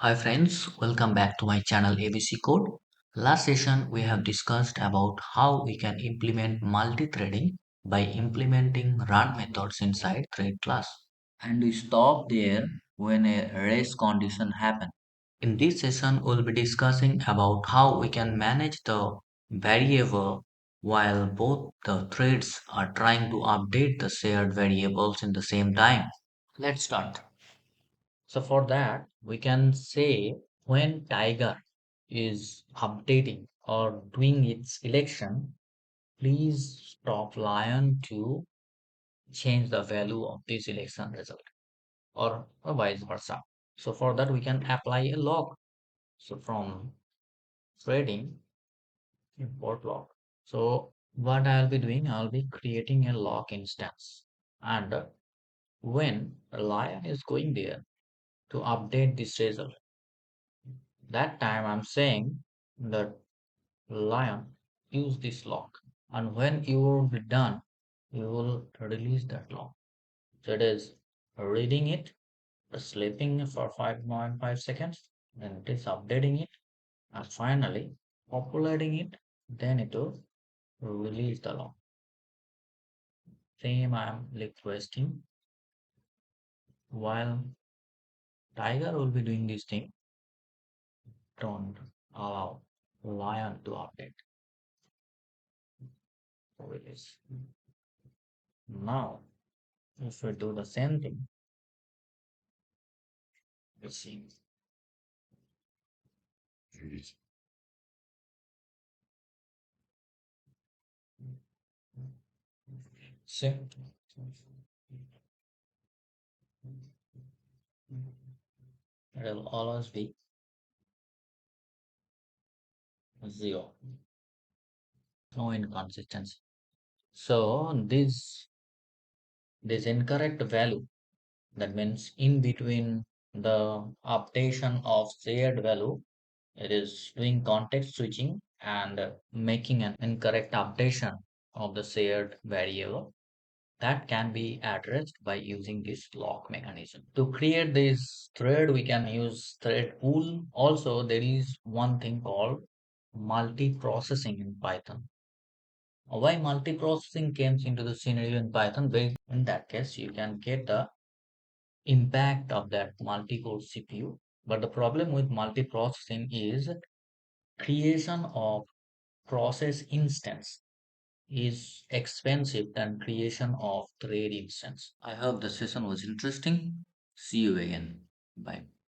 Hi friends, welcome back to my channel ABC Code. Last session we have discussed about how we can implement multi-threading by implementing run methods inside thread class. And we stop there when a race condition happens. In this session we'll be discussing about how we can manage the variable while both the threads are trying to update the shared variables in the same time. Let's start. So for that, we can say when Tiger is updating or doing its election, please stop Lion to change the value of this election result or vice versa. So for that, we can apply a log. So from threading, import log. So what I'll be doing, I'll be creating a log instance. And when a Lion is going there to update this result, that time I'm saying that lion use this lock, and when you will be done you will release that lock. So it is reading it, sleeping for 5.5 seconds, then it is updating it, and finally populating it, then it will release the lock. Same I am requesting while tiger will be doing this thing. Don't allow lion to update release. Now if we do the same thing, let's see. See, it will always be zero, no inconsistency. So this incorrect value, that means in between the updation of shared value, it is doing context switching and making an incorrect updation of the shared variable. That can be addressed by using this lock mechanism. To create this thread, we can use thread pool. Also, there is one thing called multi-processing in Python. Why multi-processing comes into the scenario in Python? Well, in that case, you can get the impact of that multi-core CPU. But the problem with multi-processing is creation of process instance is expensive than creation of thread instance. I hope the session was interesting. See you again. Bye.